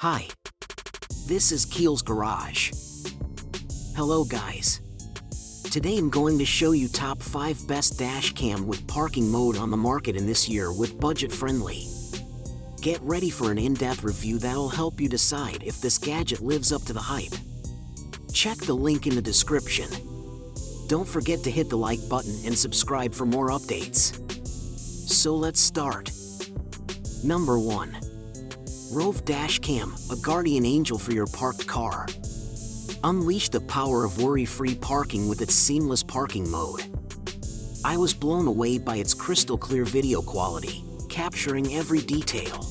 Hi, this is Keel's Garage. Hello guys. Today I'm going to show you top 5 best dash cam with parking mode on the market in this year with budget friendly. Get ready for an in-depth review that'll help you decide if this gadget lives up to the hype. Check the link in the description. Don't forget to hit the like button and subscribe for more updates. So let's start. Number 1. Rove Dash Cam, a guardian angel for your parked car. Unleash the power of worry-free parking with its seamless parking mode. I was blown away by its crystal clear video quality, capturing every detail.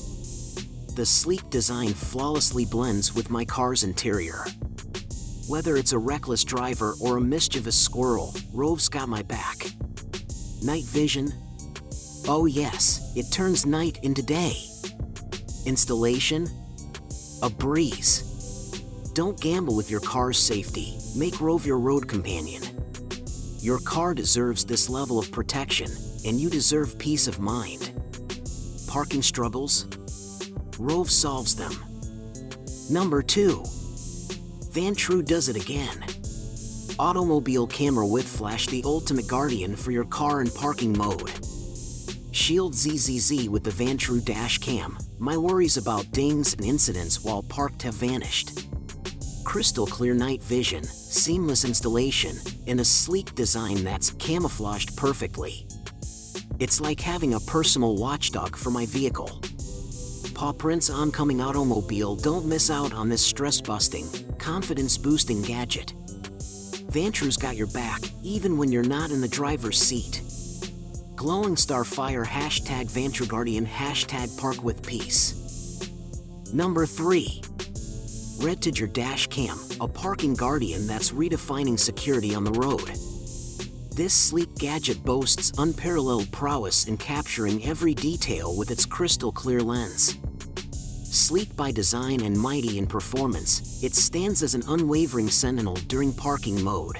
The sleek design flawlessly blends with my car's interior. Whether it's a reckless driver or a mischievous squirrel, Rove's got my back. Night vision? Oh yes, it turns night into day. Installation? A breeze. Don't gamble with your car's safety, make Rove your road companion. Your car deserves this level of protection, and you deserve peace of mind. Parking struggles? Rove solves them. Number 2. Vantru does it again. Automobile camera with flash, the ultimate guardian for your car in parking mode. Shield ZZZ with the Vantru dash cam. My worries about dings and incidents while parked have vanished. Crystal clear night vision, seamless installation, and a sleek design that's camouflaged perfectly. It's like having a personal watchdog for my vehicle. Paw prints oncoming automobile. Don't miss out on this stress-busting, confidence-boosting gadget. Vantru's got your back, even when you're not in the driver's seat. Glowing star fire, hashtag Vantru Guardian, hashtag Park with Peace. Number 3. Red-to-Your Dash Cam, a parking guardian that's redefining security on the road. This sleek gadget boasts unparalleled prowess in capturing every detail with its crystal clear lens. Sleek by design and mighty in performance, it stands as an unwavering sentinel during parking mode.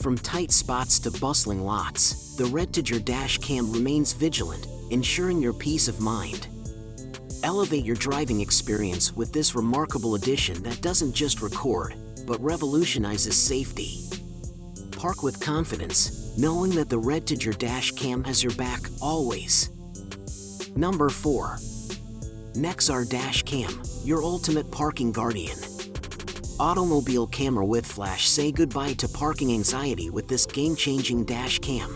From tight spots to bustling lots, the Red-to-Your Dash Cam remains vigilant, ensuring your peace of mind. Elevate your driving experience with this remarkable addition that doesn't just record, but revolutionizes safety. Park with confidence, knowing that the Red-to-Your Dash Cam has your back always. Number 4. Nexar Dash Cam, your ultimate parking guardian. Automobile camera with flash, say goodbye to parking anxiety with this game-changing dash cam.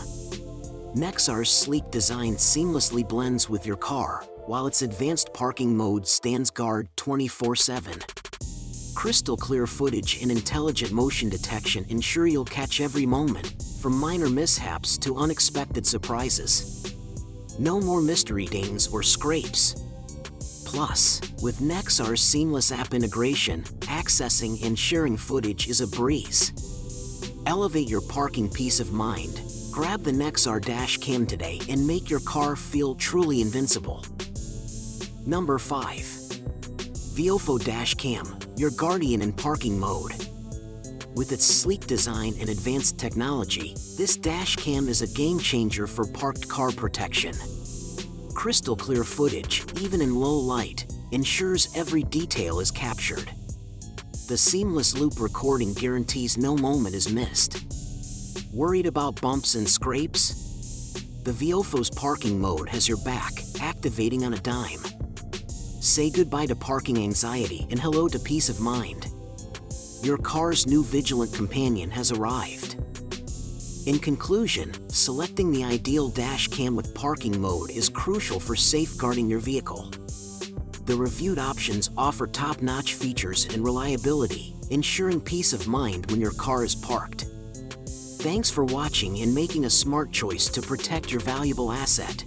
Nexar's sleek design seamlessly blends with your car, while its advanced parking mode stands guard 24/7. Crystal clear footage and intelligent motion detection ensure you'll catch every moment, from minor mishaps to unexpected surprises. No more mystery dings or scrapes. Plus, with Nexar's seamless app integration, accessing and sharing footage is a breeze. Elevate your parking peace of mind. Grab the Nexar Dash Cam today and make your car feel truly invincible. Number 5. Viofo Dash Cam, your guardian in parking mode. With its sleek design and advanced technology, this dash cam is a game changer for parked car protection. Crystal clear footage, even in low light, ensures every detail is captured. The seamless loop recording guarantees no moment is missed. Worried about bumps and scrapes? The Viofo's parking mode has your back, activating on a dime. Say goodbye to parking anxiety and hello to peace of mind. Your car's new vigilant companion has arrived. In conclusion, selecting the ideal dash cam with parking mode is crucial for safeguarding your vehicle. The reviewed options offer top-notch features and reliability, ensuring peace of mind when your car is parked. Thanks for watching and making a smart choice to protect your valuable asset.